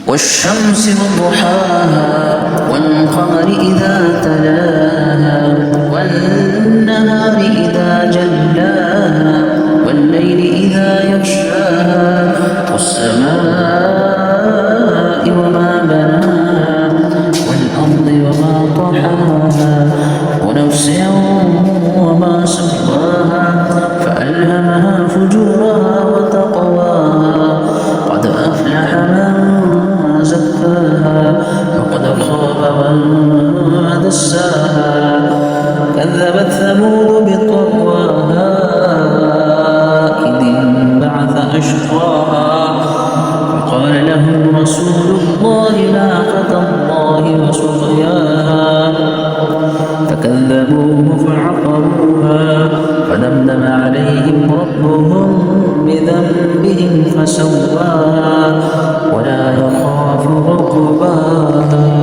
والشمس وضحاها والقمر إذا تلاها والنهار إذا جلاها والليل إذا يغشاها والسماء وما بناها والأرض وما طحاها ونفس وما سواها فألهمها فجورها وتقواها قد أفلح من زكاها وقد خاب من دساها كذبت ثمود بطغواها إذ انبعث أشقاها فقال لهم رسول الله ناقة الله وسقياها فكذبوه فعقروها فدمدم عليهم ربهم بذنبهم فسواها ولا يخاف عقباها.